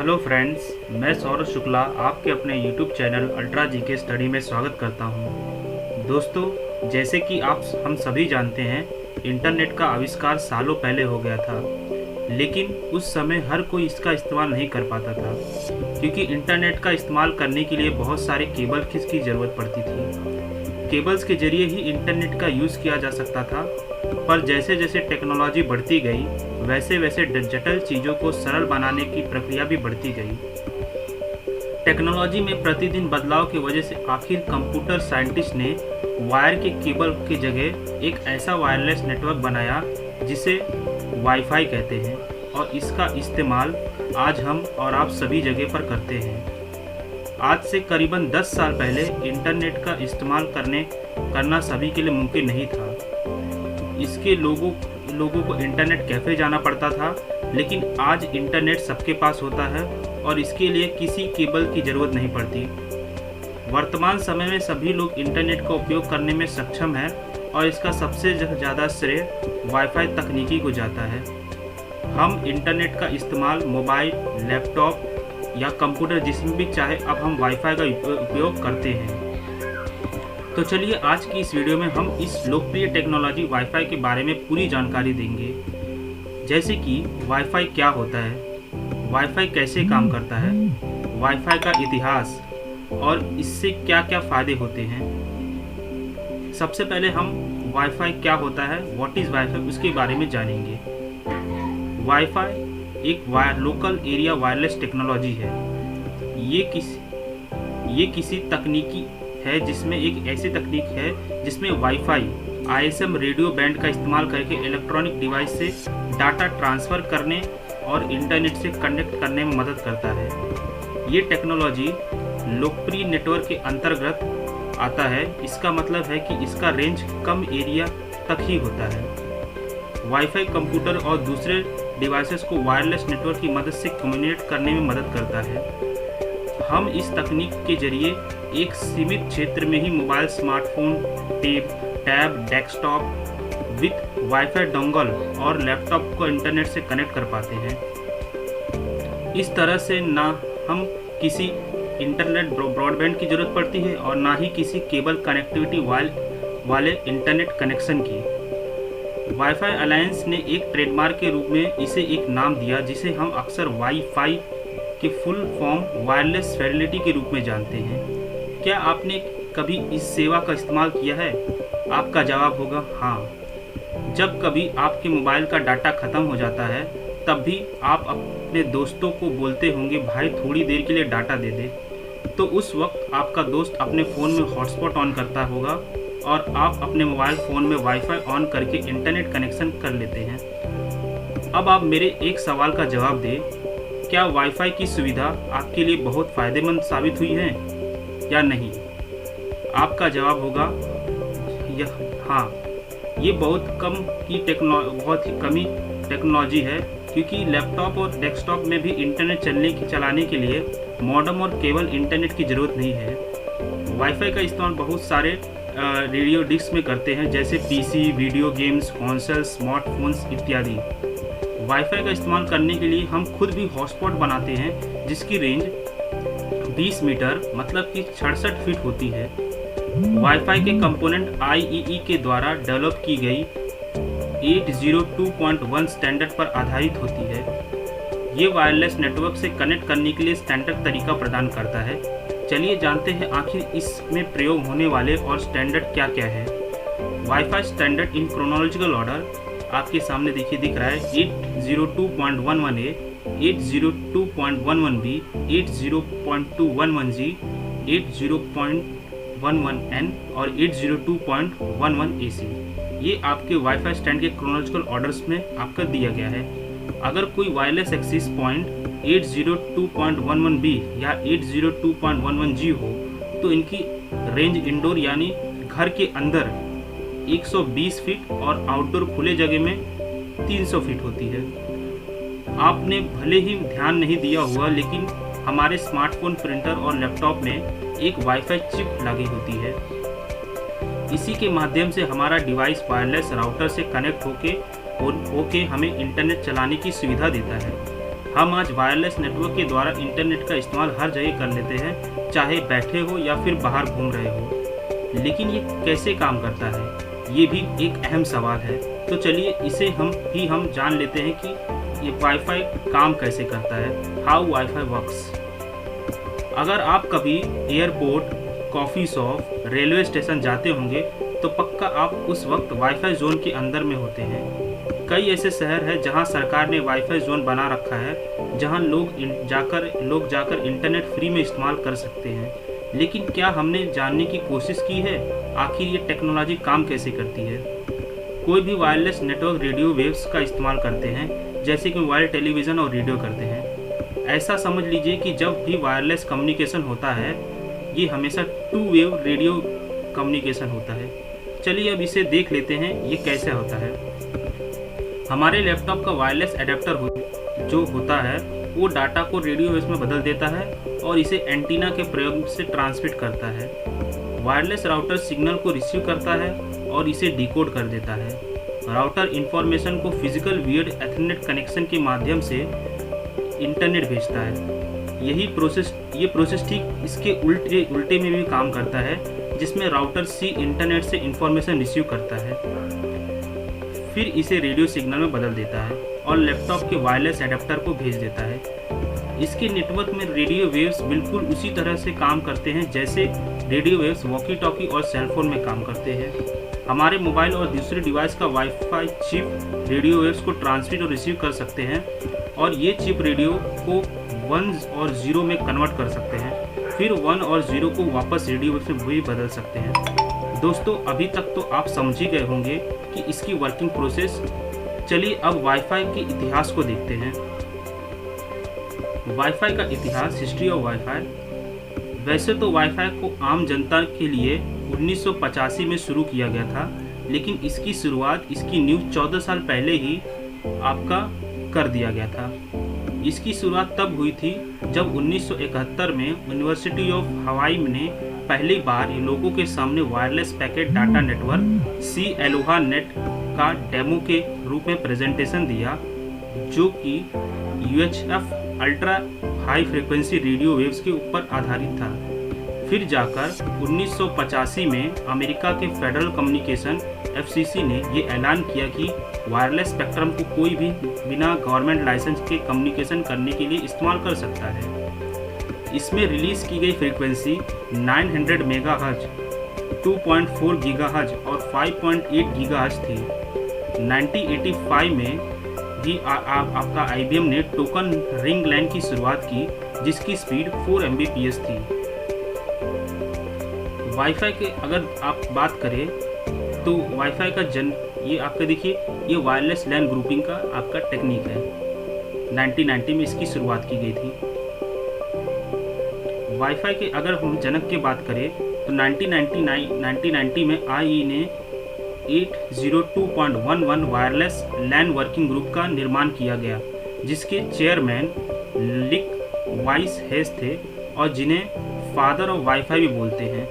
Hello friends, मैं सौरभ शुक्ला आपके अपने यूट्यूब चैनल अल्ट्रा जी के स्टडी में स्वागत करता हूं। दोस्तों, जैसे कि हम सभी जानते हैं, इंटरनेट का आविष्कार सालों पहले हो गया था, लेकिन उस समय हर कोई इसका इस्तेमाल नहीं कर पाता था, क्योंकि इंटरनेट का इस्तेमाल करने के लिए बहुत सारे केबल की ज़रूरत पड़ती थी। केबल्स के जरिए ही इंटरनेट का यूज़ किया जा सकता था, पर जैसे जैसे टेक्नोलॉजी बढ़ती गई वैसे वैसे जटिल चीज़ों को सरल बनाने की प्रक्रिया भी बढ़ती गई। टेक्नोलॉजी में प्रतिदिन बदलाव की वजह से आखिर कंप्यूटर साइंटिस्ट ने वायर के केबल की जगह एक ऐसा वायरलेस नेटवर्क बनाया जिसे वाईफाई कहते हैं, और इसका इस्तेमाल आज हम और आप सभी जगह पर करते हैं। आज से करीबन 10 साल पहले इंटरनेट का इस्तेमाल करना सभी के लिए मुमकिन नहीं था। इसके लोगों को इंटरनेट कैफ़े जाना पड़ता था, लेकिन आज इंटरनेट सबके पास होता है और इसके लिए किसी केबल की ज़रूरत नहीं पड़ती। वर्तमान समय में सभी लोग इंटरनेट का उपयोग करने में सक्षम हैं और इसका सबसे ज़्यादा श्रेय वाईफाई तकनीकी को जाता है। हम इंटरनेट का इस्तेमाल मोबाइल, लैपटॉप या कंप्यूटर जिसमें भी चाहे अब हम वाईफाई का उपयोग करते हैं। तो चलिए आज की इस वीडियो में हम इस लोकप्रिय टेक्नोलॉजी वाईफाई के बारे में पूरी जानकारी देंगे, जैसे कि वाईफाई क्या होता है, वाईफाई कैसे काम करता है, वाईफाई का इतिहास और इससे क्या क्या फ़ायदे होते हैं। सबसे पहले हम वाईफाई क्या होता है, व्हाट इज़ वाईफाई, उसके बारे में जानेंगे। वाईफाई एक लोकल एरिया वायरलेस टेक्नोलॉजी है। ये किसी तकनीकी है जिसमें एक ऐसी तकनीक है जिसमें वाईफाई ISM रेडियो बैंड का इस्तेमाल करके इलेक्ट्रॉनिक डिवाइस से डाटा ट्रांसफ़र करने और इंटरनेट से कनेक्ट करने में मदद करता है। ये टेक्नोलॉजी लोकप्रिय नेटवर्क के अंतर्गत आता है। इसका मतलब है कि इसका रेंज कम एरिया तक ही होता है। वाईफाई कंप्यूटर और दूसरे डिवाइसेस को वायरलेस नेटवर्क की मदद से कम्युनिकेट करने में मदद करता है। हम इस तकनीक के जरिए एक सीमित क्षेत्र में ही mobile, smartphone, tab, desktop with wifi dongle और लैपटॉप को इंटरनेट से कनेक्ट कर पाते हैं। इस तरह से ना हम किसी इंटरनेट ब्रॉडबैंड की ज़रूरत पड़ती है और ना ही किसी केबल कनेक्टिविटी वाले इंटरनेट कनेक्शन की। वाईफाई अलायंस ने एक ट्रेडमार्क के रूप में इसे एक नाम दिया, जिसे हम अक्सर वाईफाई के फुल फॉर्म वायरलेस फिडेलिटी के रूप में जानते हैं। क्या आपने कभी इस सेवा का इस्तेमाल किया है? आपका जवाब होगा हाँ। जब कभी आपके मोबाइल का डाटा ख़त्म हो जाता है, तब भी आप अपने दोस्तों को बोलते होंगे, भाई थोड़ी देर के लिए डाटा दे दे। तो उस वक्त आपका दोस्त अपने फ़ोन में हॉटस्पॉट ऑन करता होगा और आप अपने मोबाइल फ़ोन में वाईफाई ऑन करके इंटरनेट कनेक्शन कर लेते हैं। अब आप मेरे एक सवाल का जवाब दें, क्या वाईफाई की सुविधा आपके लिए बहुत फ़ायदेमंद साबित हुई है या नहीं? आपका जवाब होगा हाँ। ये बहुत ही कमी टेक्नोलॉजी है, क्योंकि लैपटॉप और डेस्कटॉप में भी इंटरनेट चलाने के लिए मॉडेम और केबल इंटरनेट की ज़रूरत नहीं है। वाईफाई का इस्तेमाल बहुत सारे रेडियो डिस्क में करते हैं, जैसे PC, video games, console, smartphones इत्यादि। वाईफाई का इस्तेमाल करने के लिए हम खुद भी हॉटस्पॉट बनाते हैं, जिसकी रेंज 20 मीटर मतलब कि 66 फीट होती है। वाईफाई के कंपोनेंट IEEE के द्वारा डेवलप की गई 802.1 स्टैंडर्ड पर आधारित होती है। ये वायरलेस नेटवर्क से कनेक्ट करने के लिए स्टैंडर्ड तरीका प्रदान करता है। चलिए जानते हैं आखिर इसमें प्रयोग होने वाले और स्टैंडर्ड क्या क्या है। Wifi standard in chronological order आपके सामने दिख रहा है। 802.11a, 802.11b, 80.211g, 80.11n और 802.11ac। ये आपके वाईफाई स्टैंड के क्रोनोलॉजिकल ऑर्डर्स में आपका दिया गया है। अगर कोई वायरलेस एक्सेस पॉइंट 802.11b या 802.11g हो, तो इनकी रेंज इंडोर यानी घर के अंदर 120 फीट और आउटडोर खुले जगह में 300 फीट होती है। आपने भले ही ध्यान नहीं दिया हुआ, लेकिन हमारे स्मार्टफोन, प्रिंटर और लैपटॉप में एक वाईफाई चिप लगी होती है। इसी के माध्यम से हमारा डिवाइस वायरलेस राउटर से कनेक्ट होके हमें इंटरनेट चलाने की सुविधा देता है। हम आज वायरलेस नेटवर्क के द्वारा इंटरनेट का इस्तेमाल हर जगह कर लेते हैं, चाहे बैठे हो या फिर बाहर घूम रहे हो। लेकिन ये कैसे काम करता है, ये भी एक अहम सवाल है। तो चलिए इसे हम जान लेते हैं कि ये वाईफाई काम कैसे करता है, हाउ वाईफाई वर्क्स। अगर आप कभी airport, coffee shop, railway station जाते होंगे तो पक्का आप उस वक्त वाईफाई जोन के अंदर में होते हैं। कई ऐसे शहर हैं जहां सरकार ने वाईफाई जोन बना रखा है, जहां लोग जाकर इंटरनेट फ्री में इस्तेमाल कर सकते हैं। लेकिन क्या हमने जानने की कोशिश की है आखिर ये टेक्नोलॉजी काम कैसे करती है? कोई भी वायरलेस नेटवर्क रेडियो वेव्स का इस्तेमाल करते हैं, जैसे कि मोबाइल, टेलीविज़न और रेडियो करते हैं। ऐसा समझ लीजिए कि जब भी वायरलेस कम्युनिकेशन होता है, ये हमेशा टू वेव रेडियो कम्युनिकेशन होता है। चलिए अब इसे देख लेते हैं ये कैसे होता है। हमारे लैपटॉप का वायरलेस एडेप्टर जो होता है वो डाटा को रेडियो वेव्स में बदल देता है और इसे एंटीना के प्रयोग से ट्रांसमिट करता है। वायरलेस राउटर सिग्नल को रिसीव करता है और इसे डिकोड कर देता है। राउटर इंफॉर्मेशन को फिजिकल वियर्ड एथरनेट कनेक्शन के माध्यम से इंटरनेट भेजता है। ये प्रोसेस ठीक इसके उल्टे में भी काम करता है, जिसमें राउटर सी इंटरनेट से इंफॉर्मेशन रिसीव करता है, फिर इसे रेडियो सिग्नल में बदल देता है और लैपटॉप के वायरलेस एडेप्टर को भेज देता है। इसके नेटवर्क में रेडियो वेव्स बिल्कुल उसी तरह से काम करते हैं जैसे रेडियो वेव्स वॉकी टॉकी और सेलफोन में काम करते हैं। हमारे मोबाइल और दूसरे डिवाइस का वाईफाई चिप रेडियो वेव्स को ट्रांसमिट और रिसीव कर सकते हैं और ये चिप रेडियो को 1 और 0 में कन्वर्ट कर सकते हैं, फिर 1 और 0 को वापस रेडियो वेव्स में भी बदल सकते हैं। दोस्तों अभी तक तो आप समझ ही गए होंगे कि इसकी वर्किंग प्रोसेस। चलिए अब वाईफाई के इतिहास को देखते हैं। वाईफाई का इतिहास, हिस्ट्री ऑफ वाईफाई। वैसे तो वाईफाई को आम जनता के लिए 1985 में शुरू किया गया था, लेकिन इसकी शुरुआत, इसकी न्यूज़ 14 साल पहले ही आपका कर दिया गया था। इसकी शुरुआत तब हुई थी जब 1971 में यूनिवर्सिटी ऑफ हवाई ने पहली बार लोगों के सामने वायरलेस पैकेट डाटा नेटवर्क सी एलोहा नेट का डेमो के रूप में प्रेजेंटेशन दिया, जो कि UHF ultra high frequency radio waves के ऊपर आधारित था। फिर जाकर 1985 में अमेरिका के फेडरल कम्युनिकेशन FCC ने ये ऐलान किया कि वायरलेस स्पेक्ट्रम को कोई भी बिना गवर्नमेंट लाइसेंस के कम्युनिकेशन करने के लिए इस्तेमाल कर सकता है। इसमें रिलीज़ की गई फ्रीक्वेंसी 900 मेगाहर्ट्ज, 2.4 गीगाहर्ट्ज और 5.8 गीगाहर्ट्ज थी। 1985 में भी आपका IBM ने टोकन रिंग लाइन की शुरुआत की, जिसकी स्पीड 4 Mbps थी। वाईफाई के अगर आप बात करें तो वाईफाई का ये आपका देखिए, ये वायरलेस लैन ग्रुपिंग का आपका टेक्निक है। 1990 में इसकी शुरुआत की गई थी। वाईफाई के अगर हम जनक की बात करें तो 1990 में IE ने 802.11 वायरलेस लैन वर्किंग ग्रुप का निर्माण किया गया, जिसके चेयरमैन लिक वाइस हेस थे और जिन्हें फादर ऑफ वाईफाई भी बोलते हैं।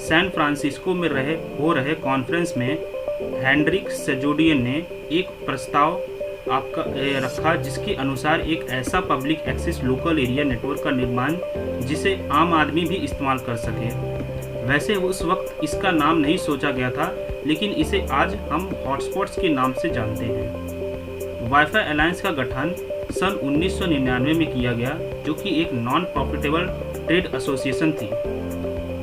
सैन फ्रांसिस्को में हो रहे कॉन्फ्रेंस में हेनरिक सेजोडियन ने एक प्रस्ताव रखा, जिसके अनुसार एक ऐसा public access local area network का निर्माण जिसे आम आदमी भी इस्तेमाल कर सके। वैसे उस वक्त इसका नाम नहीं सोचा गया था, लेकिन इसे आज हम हॉटस्पॉट्स के नाम से जानते हैं। वाईफाई अलायंस का गठन सन 1999 में किया गया, जो कि एक नॉन प्रॉफिटेबल ट्रेड एसोसिएशन थी।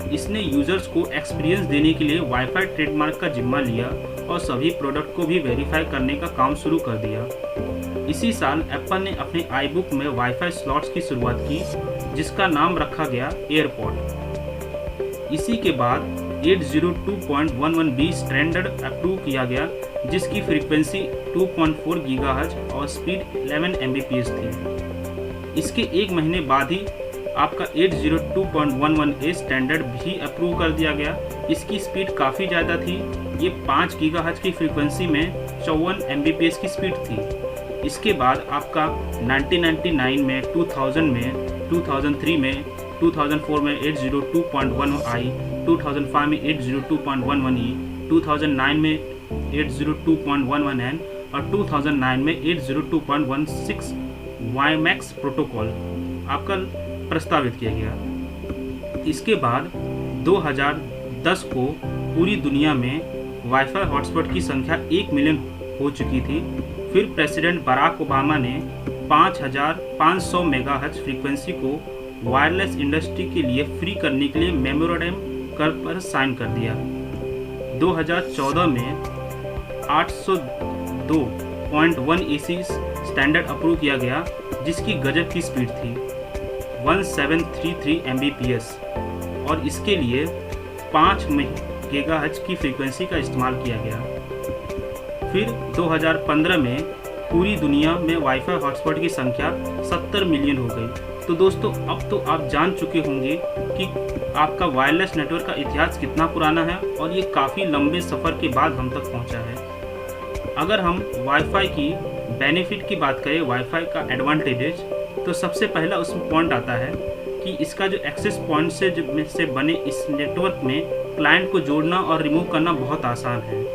इसने यूजर्स को एक्सपीरियंस देने के लिए वाईफाई ट्रेडमार्क का जिम्मा लिया और सभी प्रोडक्ट को भी वेरीफाई करने का काम शुरू कर दिया। इसी साल एप्पल ने अपने iBook में वाईफाई स्लॉट्स की शुरुआत की, जिसका नाम रखा गया एयरपॉड। इसी के बाद 802.11b स्टैंडर्ड अप्रूव किया गया, जिसकी फ्रीक्वेंसी 2.4 गीगाहर्ट्ज और स्पीड 11 Mbps थी। इसके एक महीने बाद ही आपका 802.11a स्टैंडर्ड भी अप्रूव कर दिया गया। इसकी स्पीड काफ़ी ज़्यादा थी, ये 5 गीगाहर्ट्ज की फ्रीक्वेंसी में 54 Mbps की स्पीड थी। इसके बाद आपका 1999 में, 2000 में, 2003 में, 2004 में 802.11i, 2005 में 802.11e, 2009 में 802.11n और 2009 में 802.16 वाईमैक्स प्रोटोकॉल आपका प्रस्तावित किया गया। इसके बाद 2010 को पूरी दुनिया में वाईफाई हॉटस्पॉट की संख्या 1 मिलियन हो चुकी थी। फिर प्रेसिडेंट बराक ओबामा ने 5500 मेगाहर्ट्ज फ्रीक्वेंसी को वायरलेस इंडस्ट्री के लिए फ्री करने के लिए मेमोरेंडम पर साइन कर दिया। 2014 में 802.1 AC स्टैंडर्ड अप्रूव किया गया, जिसकी गजब की स्पीड थी 1733 Mbps, और इसके लिए 5 गीगाहर्ट्ज की फ्रीक्वेंसी का इस्तेमाल किया गया। फिर 2015 में पूरी दुनिया में वाईफाई हॉटस्पॉट की संख्या 70 मिलियन हो गई। तो दोस्तों, अब तो आप जान चुके होंगे कि आपका वायरलेस नेटवर्क का इतिहास कितना पुराना है और ये काफ़ी लंबे सफ़र के बाद हम तक पहुंचा है। अगर हम वाईफाई की बेनिफिट की बात करें, वाईफाई का एडवांटेजेस, तो सबसे पहला उसमें पॉइंट आता है कि इसका जो एक्सेस पॉइंट से बने इस नेटवर्क में क्लाइंट को जोड़ना और रिमूव करना बहुत आसान है।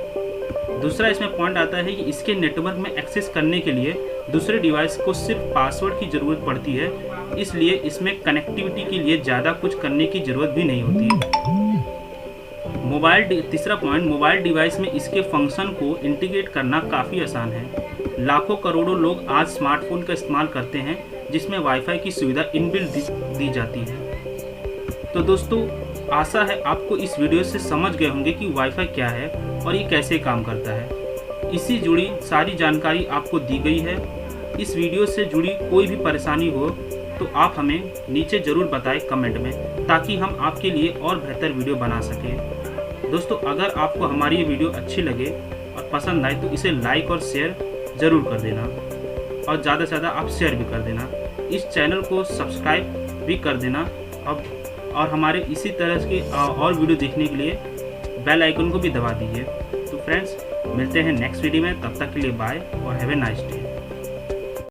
दूसरा इसमें पॉइंट आता है कि इसके नेटवर्क में एक्सेस करने के लिए दूसरे डिवाइस को सिर्फ पासवर्ड की ज़रूरत पड़ती है, इसलिए इसमें कनेक्टिविटी के लिए ज़्यादा कुछ करने की ज़रूरत भी नहीं होती। तीसरा पॉइंट, मोबाइल डिवाइस में इसके फंक्शन को इंटीग्रेट करना काफ़ी आसान है। लाखों करोड़ों लोग आज स्मार्टफोन का इस्तेमाल करते हैं, जिसमें वाईफाई की सुविधा इनबिल्ट दी जाती है। तो दोस्तों, आशा है आपको इस वीडियो से समझ गए होंगे कि वाईफाई क्या है और ये कैसे काम करता है। इससे जुड़ी सारी जानकारी आपको दी गई है। इस वीडियो से जुड़ी कोई भी परेशानी हो तो आप हमें नीचे ज़रूर बताएं कमेंट में, ताकि हम आपके लिए और बेहतर वीडियो बना सकें। दोस्तों, अगर आपको हमारी ये वीडियो अच्छी लगे और पसंद आए तो इसे लाइक और शेयर ज़रूर कर देना, और ज़्यादा से ज़्यादा आप शेयर भी कर देना। इस चैनल को सब्सक्राइब भी कर देना और हमारे इसी तरह के और वीडियो देखने के लिए बेल आइकन को भी दबा दीजिए। तो फ्रेंड्स, मिलते हैं नेक्स्ट वीडियो में, तब तक के लिए बाय और हैव ए नाइस डे।